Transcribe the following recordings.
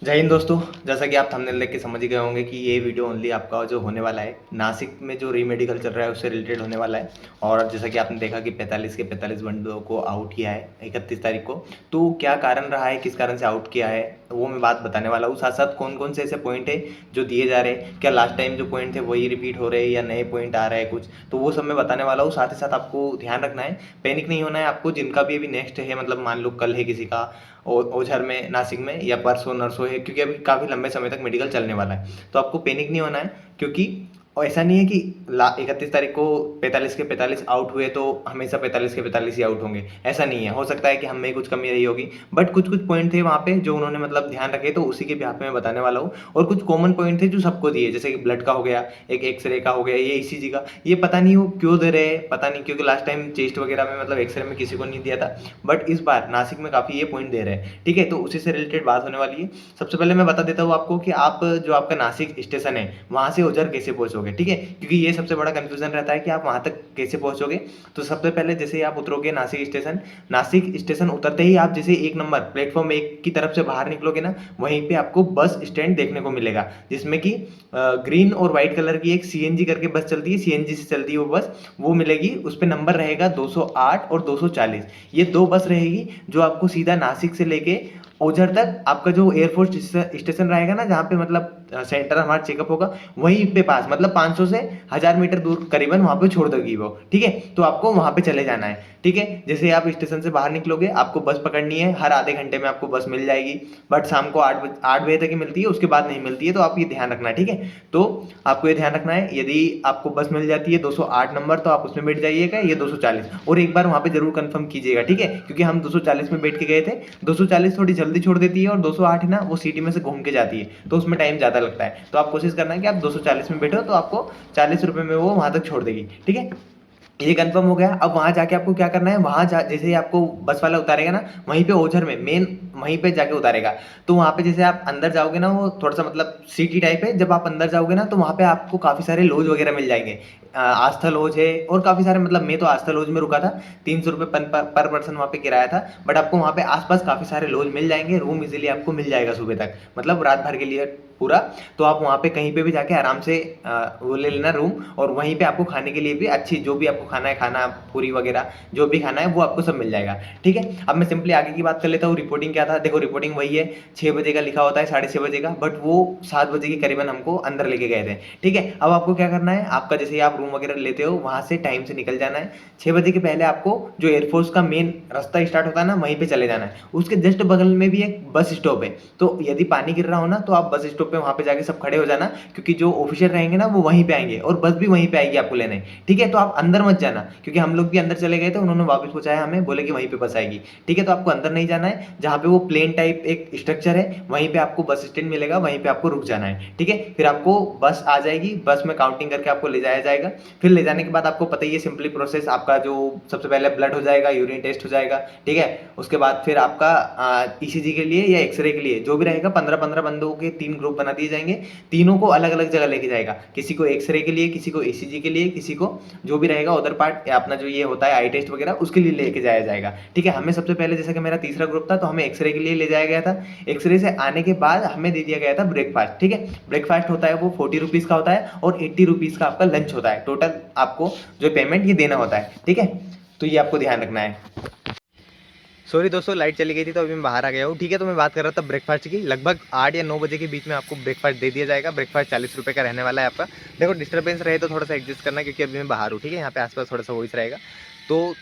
जय हिंद दोस्तों। जैसा कि आप थंबनेल देख के समझ ही गए होंगे कि ये वीडियो ओनली आपका जो होने वाला है नासिक में जो रीमेडिकल चल रहा है उससे रिलेटेड होने वाला है। और जैसा कि आपने देखा कि 45 के 45 बंदों को आउट किया है 31 तारीख को। तो क्या कारण रहा है, किस कारण से आउट किया है, वो मैं बात बताने वाला हूँ। साथ साथ कौन कौन से ऐसे पॉइंट है जो दिए जा रहे हैं, क्या लास्ट टाइम जो पॉइंट थे वही रिपीट हो रहे हैं या नए पॉइंट आ रहे हैं कुछ, तो वो सब मैं बताने वाला हूँ। साथ ही साथ आपको ध्यान रखना है, पैनिक नहीं होना है आपको। जिनका भी अभी नेक्स्ट है, मतलब मान लो कल है किसी का ओझर में, नासिक में, या परसों नरसों है, क्योंकि अभी काफ़ी लंबे समय तक मेडिकल चलने वाला है। तो आपको पैनिक नहीं होना है, क्योंकि और ऐसा नहीं है कि 31 तारीख को 45 के 45 आउट हुए तो हमेशा 45 के 45 ही आउट होंगे, ऐसा नहीं है। हो सकता है कि हम में कुछ कमी रही होगी, बट कुछ कुछ पॉइंट थे वहाँ पे जो उन्होंने मतलब ध्यान रखे, तो उसी के बिहाफ पे मैं बताने वाला हूँ। और कुछ कॉमन पॉइंट थे जो सबको दिए, जैसे कि ब्लड का हो गया, एक एक्सरे का हो गया, ये ईसीजी का। ये पता नहीं वो क्यों दे रहे हैं, पता नहीं, क्योंकि लास्ट टाइम चेस्ट वगैरह में मतलब एक्सरे में किसी को नहीं दिया था, बट इस बार नासिक में काफ़ी ये पॉइंट दे रहे हैं। ठीक है, तो उसी से रिलेटेड बात होने वाली है। सबसे पहले मैं बता देता हूँ आपको कि आप जो आपका नासिक स्टेशन है वहाँ से ओझर कैसे पहुँचोगे। ठीक है, क्योंकि ये सबसे बड़ा कंफ्यूजन रहता है कि आप वहाँ तक कैसे पहुँचोगे। तो सबसे पहले जैसे ही आप उतरोगे नासिक स्टेशन उतरते ही आप जैसे 1 नंबर प्लेटफॉर्म 1 की तरफ से बाहर निकलोगे ना, वहीं पे आपको बस स्टैंड देखने को मिलेगा, जिसमें कि ग्रीन और व्हाइट कलर की एक सीएनजी करके बस चलती है, सीएनजी से चलती है वो बस, वो मिलेगी। उस पर नंबर रहेगा 208 और 240। ये दो बस रहेगी जो आपको सीधा नासिक से लेके ओझर तक, आपका जो एयरफोर्स स्टेशन रहेगा ना, जहाँ पे मतलब सेंटर हमारा चेकअप होगा, वहीं पे पास, मतलब 500 से 1000 मीटर दूर करीबन वहाँ पे छोड़ देगी वो। ठीक है, तो आपको वहाँ पे चले जाना है। ठीक है, जैसे आप स्टेशन से बाहर निकलोगे आपको बस पकड़नी है, हर आधे घंटे में आपको बस मिल जाएगी, बट शाम को 8 बजे तक ही मिलती है, उसके बाद नहीं मिलती है, तो आप ये ध्यान रखना है। ठीक है, तो आपको ये ध्यान रखना है, यदि आपको बस मिल जाती है 208 नंबर तो आप उसमें बैठ जाइएगा, ये 240, और एक बार वहाँ पे जरूर कंफर्म कीजिएगा। ठीक है, क्योंकि हम 240 में बैठ के गए थे, 240 थोड़ी जल्दी छोड़ देती है, और 208 है ना वो सिटी में से घूम के जाती है, तो उसमें टाइम ज़्यादा लगता है। तो आप कोशिश करना है कि आप 240 में बैठो, तो आपको 40 रुपये में वो वहाँ तक छोड़ देगी। ठीक है, ये कंफर्म हो गया। अब वहां जाके आपको क्या करना है, जैसे ही आपको बस वाला उतारेगा ना, वहीं पे ओझर में मेन वहीं पे जाके उतारेगा। तो वहां पे जैसे आप अंदर जाओगे ना, वो थोड़ा सा मतलब सिटी टाइप है, जब आप अंदर जाओगे ना तो वहां पे आपको काफी सारे लॉज वगैरह मिल जाएंगे। आस्था लॉज है और काफी सारे, मतलब मैं तो आस्था लॉज में रुका था, 300 रुपये पर पर्सन वहाँ पे किराया था। बट आपको वहाँ पे आसपास काफी सारे लॉज मिल जाएंगे, रूम इजीली आपको मिल जाएगा सुबह तक, मतलब रात भर के लिए पूरा। तो आप वहाँ पे कहीं पे भी जाके आराम से वो ले लेना रूम, और वहीं पे आपको खाने के लिए भी अच्छी, जो भी आपको खाना है, खाना पूरी वगैरह जो भी खाना है वो आपको सब मिल जाएगा। ठीक है, अब मैं सिंपली आगे की बात कर लेता हूँ। रिपोर्टिंग क्या था, देखो रिपोर्टिंग वही है, 6 बजे का लिखा होता है, 6:30 बजे का, बट वो 7 बजे के करीबन हमको अंदर लेके गए थे। ठीक है, अब आपको क्या करना है, आपका जैसे ही आप रूम वगैरह लेते हो वहाँ से टाइम से निकल जाना है। 6 बजे के पहले आपको जो एयरफोर्स का मेन रास्ता स्टार्ट होता है ना, वहीं पे चले जाना है। उसके जस्ट बगल में भी एक बस स्टॉप है, तो यदि पानी गिर रहा हो ना तो आप बस स्टॉप पे वहाँ पे जाके सब खड़े हो जाना, क्योंकि जो ऑफिसर रहेंगे ना वो वहीं पे आएंगे, और बस भी वहीं पे आएगी आपको लेने। ठीक है, तो आप अंदर मत जाना, क्योंकि हम लोग भी अंदर चले गए थे, उन्होंने वापस पहुंचाया हमें, बोले कि वहीं पे बस आएगी। ठीक है, तो आपको अंदर नहीं जाना है, जहाँ पे वो प्लेन टाइप एक स्ट्रक्चर है वहीं पे आपको बस स्टैंड मिलेगा, वहीं पे आपको रुक जाना है। ठीक है, फिर आपको बस आ जाएगी, बस में काउंटिंग करके आपको ले जाया जाएगा। फिर ले जाने के बाद आपको पता ही है सिंपली प्रोसेस, आपका जो सबसे पहले ब्लड हो जाएगा, यूरिन टेस्ट हो जाएगा। ठीक है, उसके बाद फिर आपका ईसीजी के लिए या एक्सरे के लिए जो भी रहेगा, 15-15 बंदों के 3 ग्रुप बना दिए जाएंगे, तीनों को अलग अलग जगह लेके जाएगा, किसी को एक्सरे के लिए, किसी को ईसीजी के लिए, किसी को जो भी रहेगा उधर पार्ट या अपना जो ये होता है आई टेस्ट वगैरह, उसके लिए लेके जाया जाएगा। ठीक है, हमें सबसे पहले, जैसे कि मेरा तीसरा ग्रुप था, तो हमें एक्सरे के लिए ले जाया गया था। एक्सरे से आने के बाद हमें दे दिया गया था ब्रेकफास्ट। ठीक है, ब्रेकफास्ट होता है वो 40 रुपीज़ का होता है, और 80 रुपीज़ का आपका लंच होता है। टोटल आपको जो पेमेंट ये देना होता है। ठीक है, तो ये आपको ध्यान रखना है। सॉरी दोस्तों, लाइट चली गई थी तो अभी मैं बाहर आ गया हूँ। ठीक है, तो मैं बात कर रहा था ब्रेकफास्ट की। लगभग 8 या 9 बजे के बीच में आपको ब्रेकफास्ट दे दिया जाएगा। ब्रेकफास्ट 40 रुपये का रहने वाला है आपका। देखो डिस्टर्बेंस रहे तो थोड़ा सा एडजस्ट करना, क्योंकि अभी मैं बाहर हूँ। ठीक है, यहाँ पे आसपास थोड़ा सा वॉइस रहेगा, तो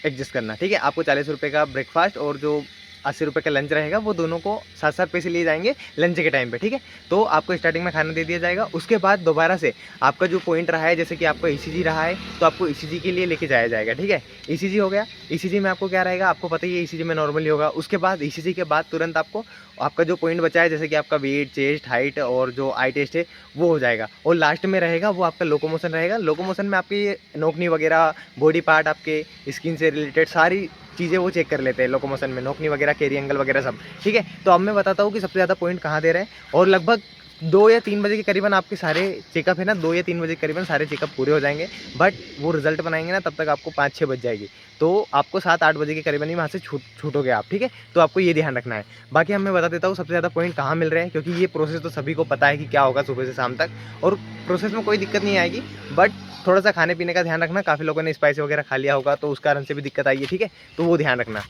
एडजस्ट करना। ठीक है, आपको 40 रुपये का ब्रेकफास्ट और जो 80 रुपये का लंच रहेगा, वो दोनों को 7-7 पैसे लिए जाएंगे लंच के टाइम पे। ठीक है, तो आपको स्टार्टिंग में खाना दे दिया जाएगा। उसके बाद दोबारा से आपका जो पॉइंट रहा है, जैसे कि आपका ईसीजी रहा है, तो आपको ईसीजी के लिए लेके जाया जाएगा। ठीक है, ईसीजी हो गया। ईसीजी में आपको क्या रहेगा, आपको पता ही है, ईसीजी में नॉर्मली होगा। उसके बाद ईसीजी के बाद तुरंत आपको आपका जो पॉइंट बचा है, जैसे कि आपका वेट, चेस्ट, हाइट और जो आई टेस्ट है, वो हो जाएगा। और लास्ट में रहेगा वो आपका लोकोमोशन रहेगा। लोकोमोशन में आपकी नोकनी वगैरह, बॉडी पार्ट, आपके स्किन से रिलेटेड सारी चीज़ें वो चेक कर लेते हैं लोकोमोशन में, नोकनी वगैरह, कैरी एंगल वगैरह सब। ठीक है, तो अब मैं बताता हूँ कि सबसे ज़्यादा पॉइंट कहाँ दे रहे हैं। और लगभग 2 या 3 बजे के करीबन आपके सारे चेकअप है ना, 2 या 3 बजे के करीबन सारे चेकअप पूरे हो जाएंगे। बट वो रिजल्ट बनाएंगे ना, तब तक आपको 5-6 बज जाएगी। तो आपको 7-8 बजे के करीबन ही वहाँ से छूटोगे आप, ठीक है। तो आपको ये ध्यान रखना है। बाकी हम मैं बता देता हूँ सबसे ज़्यादा पॉइंट कहाँ मिल रहे हैं, क्योंकि ये प्रोसेस तो सभी को पता है कि क्या होगा सुबह से शाम तक, और प्रोसेस में कोई दिक्कत नहीं आएगी। बट थोड़ा सा खाने पीने का ध्यान रखना, काफ़ी लोगों ने स्पाइसी वगैरह खा लिया होगा तो उस कारण से भी दिक्कत आई है, ठीक है। तो वो ध्यान रखना।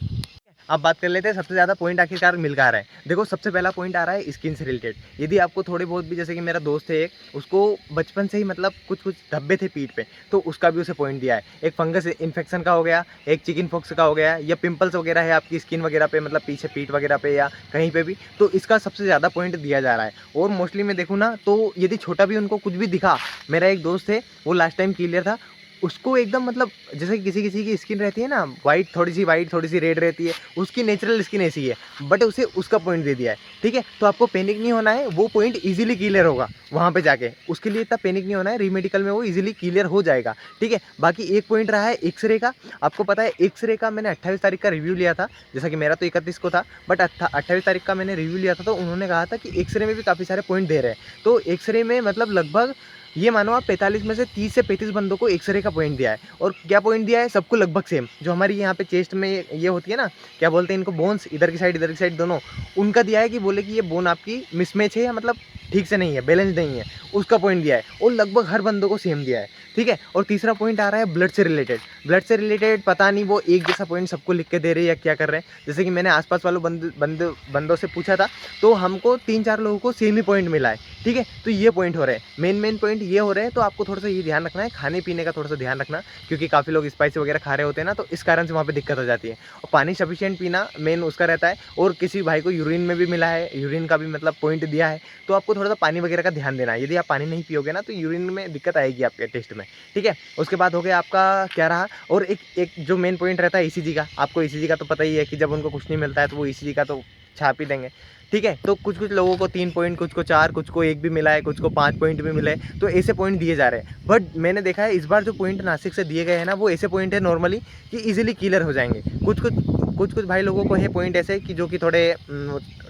अब बात कर लेते हैं सबसे ज़्यादा पॉइंट आखिरकार मिल कहाँ रहा है। देखो, सबसे पहला पॉइंट आ रहा है स्किन से रिलेटेड। यदि आपको थोड़े बहुत भी, जैसे कि मेरा दोस्त है एक, उसको बचपन से ही मतलब कुछ कुछ धब्बे थे पीठ पे, तो उसका भी उसे पॉइंट दिया है। एक फंगस इन्फेक्शन का हो गया, एक चिकन पॉक्स का हो गया, या पिंपल्स वगैरह है आपकी स्किन वगैरह पे, मतलब पीछे पीठ वगैरह पे या कहीं पे भी, तो इसका सबसे ज़्यादा पॉइंट दिया जा रहा है। और मोस्टली मैं देखूँ ना, तो यदि छोटा भी उनको कुछ भी दिखा, मेरा एक दोस्त है वो लास्ट टाइम क्लियर था, उसको एकदम मतलब जैसे किसी किसी की स्किन रहती है ना, वाइट थोड़ी सी रेड रहती है, उसकी नेचुरल स्किन ऐसी है, बट उसे उसका पॉइंट दे दिया है, ठीक है। तो आपको पैनिक नहीं होना है, वो पॉइंट इजीली क्लियर होगा वहाँ पे जाके, उसके लिए इतना पैनिक नहीं होना है, रीमेडिकल में वो इजीली क्लियर हो जाएगा, ठीक है। बाकी एक पॉइंट रहा है एक्सरे का। आपको पता है एक्सरे का मैंने 28 तारीख का रिव्यू लिया था, जैसा कि मेरा तो 31 को था, बट 28 तारीख का मैंने रिव्यू लिया था, तो उन्होंने कहा था कि एक्सरे में भी काफ़ी सारे पॉइंट दे रहे हैं। तो एक्सरे में मतलब लगभग ये मानो आप 45 में से 30 से 35 बंदों को एक्सरे का पॉइंट दिया है। और क्या पॉइंट दिया है? सबको लगभग सेम। जो हमारी यहाँ पे चेस्ट में ये होती है ना, क्या बोलते हैं इनको, बोन्स, इधर की साइड दोनों, उनका दिया है कि बोले कि ये बोन आपकी मिसमैच है, या मतलब ठीक से नहीं है, बैलेंस नहीं है, उसका पॉइंट दिया है। और लगभग हर बंदों को सेम दिया है, ठीक है। और तीसरा पॉइंट आ रहा है ब्लड से रिलेटेड। ब्लड से रिलेटेड पता नहीं वो एक जैसा पॉइंट सबको लिख के दे रहे हैं या क्या कर रहे हैं। जैसे कि मैंने आसपास वालों बंदों से पूछा था, तो हमको 3-4 लोगों को सेम ही पॉइंट मिला है, ठीक है। तो ये पॉइंट हो रहे हैं, मेन पॉइंट ये हो रहे हैं। तो आपको थोड़ा सा ये ध्यान रखना है, खाने पीने का थोड़ा सा ध्यान रखना, क्योंकि काफ़ी लोग स्पाइसी वगैरह खा रहे होते हैं ना, तो इस कारण से वहाँ पे दिक्कत हो जाती है। और पानी सफिशिएंट पीना मेन उसका रहता है। और किसी भाई को यूरिन में भी मिला है, यूरिन का भी मतलब पॉइंट दिया है, तो आपको थोड़ा सा पानी वगैरह का ध्यान देना है। यदि आप पानी नहीं पियोगे ना, तो यूरिन में दिक्कत आएगी आपके टेस्ट में, ठीक है। उसके बाद हो गया आपका क्या रहा, और एक जो मेन पॉइंट रहता है ईसीजी का। आपको ईसीजी का तो पता ही है कि जब उनको कुछ नहीं मिलता है तो वो ईसीजी का तो छाप ही देंगे, ठीक है। तो कुछ कुछ लोगों को 3 पॉइंट, कुछ को 4, कुछ को 1 भी मिला है, कुछ को 5 पॉइंट भी मिले, तो ऐसे पॉइंट दिए जा रहे हैं। बट मैंने देखा है इस बार जो पॉइंट नासिक से दिए गए हैं ना, वो ऐसे पॉइंट है नॉर्मली कि इजीली क्लियर हो जाएंगे। कुछ भाई लोगों को है पॉइंट ऐसे कि जो कि थोड़े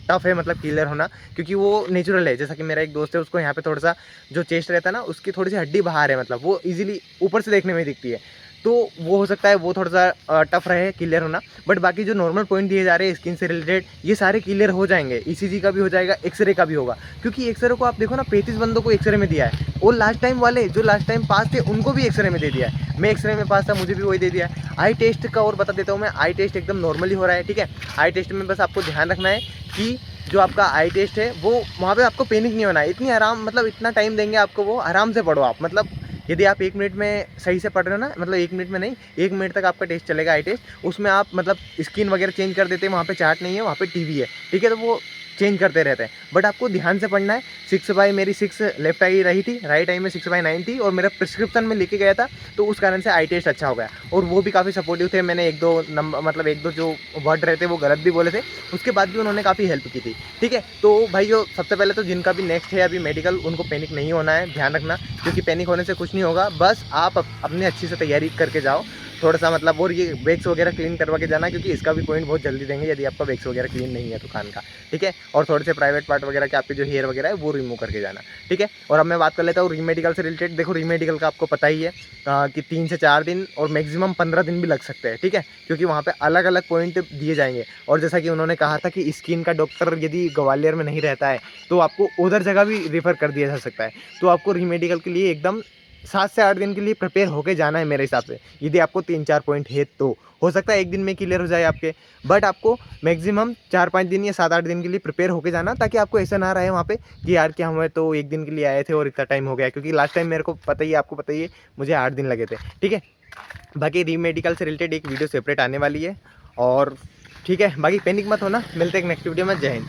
टफ है मतलब क्लियर होना, क्योंकि वो नेचुरल है। जैसा कि मेरा एक दोस्त है, उसको यहाँ पे थोड़ा सा जो चेस्ट रहता है ना, उसकी थोड़ी सी हड्डी बाहर है, मतलब वो इजीली ऊपर से देखने में दिखती है, तो वो हो सकता है वो थोड़ा सा टफ रहे क्लियर होना। बट बाकी जो नॉर्मल पॉइंट दिए जा रहे हैं स्किन से रिलेटेड, ये सारे क्लियर हो जाएंगे। ईसीजी का भी हो जाएगा, एक्सरे का भी होगा, क्योंकि एक्सरे को आप देखो ना, 35 बंदों को एक्सरे में दिया है। और लास्ट टाइम वाले जो लास्ट टाइम पास थे, उनको भी एक्सरे में दे दिया है। मैं एक्सरे में पास था, मुझे भी वही दे दिया है। आई टेस्ट का और बता देता हूँ मैं, आई टेस्ट एकदम नॉर्मली हो रहा है, ठीक है। आई टेस्ट में बस आपको ध्यान रखना है कि जो आपका आई टेस्ट है, वो वहाँ पे आपको पैनिक नहीं होना है। इतनी आराम, मतलब इतना टाइम देंगे आपको, वो आराम से पढ़ो आप। मतलब यदि आप 1 मिनट में सही से पढ़ रहे हो ना, मतलब 1 मिनट में नहीं, 1 मिनट तक आपका टेस्ट चलेगा आई टेस्ट। उसमें आप मतलब स्क्रीन वगैरह चेंज कर देते हैं, वहाँ पे चार्ट नहीं है, वहाँ पे टीवी है, ठीक है। तो वो चेंज करते रहते हैं, बट आपको ध्यान से पढ़ना है। 6 बाई मेरी 6 लेफ्ट आई रही थी, राइट आई में 6/9 थी, और मेरा प्रिस्क्रिप्शन में लेके गया था, तो उस कारण से आई टेस्ट अच्छा हो गया। और वो भी काफ़ी सपोर्टिव थे। मैंने 1-2 नंबर, मतलब 1-2 जो वर्ड रहते वो गलत भी बोले थे, उसके बाद भी उन्होंने काफ़ी हेल्प की थी, ठीक है। तो भाई जो सबसे पहले तो जिनका भी नेक्स्ट है अभी मेडिकल, उनको पैनिक नहीं होना है, ध्यान रखना, क्योंकि पैनिक होने से कुछ नहीं होगा। बस आप अपने अच्छी से तैयारी करके जाओ थोड़ा सा, मतलब। और ये वैक्स वगैरह क्लीन करवा के जाना, क्योंकि इसका भी पॉइंट बहुत जल्दी देंगे यदि आपका वैक्स वगैरह क्लीन नहीं है तो कान का, ठीक है। और थोड़े से प्राइवेट पार्ट वगैरह के आपके जो हेयर वगैरह है वो रिमूव करके जाना, ठीक है। और अब मैं बात कर लेता हूँ रीमेडिकल से रिलेटेड। देखो, रीमेडिकल का आपको पता ही है कि 3 से 4 दिन और मैक्सिमम 15 दिन भी लग सकते हैं, ठीक है, क्योंकि वहाँ पे अलग अलग पॉइंट दिए जाएंगे। और जैसा कि उन्होंने कहा था कि स्किन का डॉक्टर यदि ग्वालियर में नहीं रहता है, तो आपको उधर जगह भी रेफर कर दिया जा सकता है। तो आपको रीमेडिकल के लिए एकदम 7 से 8 दिन के लिए प्रिपेयर होके जाना है मेरे हिसाब से। यदि आपको 3-4 पॉइंट है तो हो सकता है 1 दिन में क्लियर हो जाए आपके, बट आपको मैक्सिमम 4-5 दिन या 7-8 दिन के लिए प्रिपेयर होके जाना, ताकि आपको ऐसा ना रहे वहाँ पे कि यार क्या हुआ, तो 1 दिन के लिए आए थे और इतना टाइम हो गया। क्योंकि लास्ट टाइम मेरे को पता ही है, आपको पता ही है, मुझे 8 दिन लगे थे, ठीक है। बाकी रीमेडिकल से रिलेटेड एक वीडियो सेपरेट आने वाली है, और ठीक है। बाकी पैनिक मत होना, मिलते हैं एक नेक्स्ट वीडियो में। जय हिंद।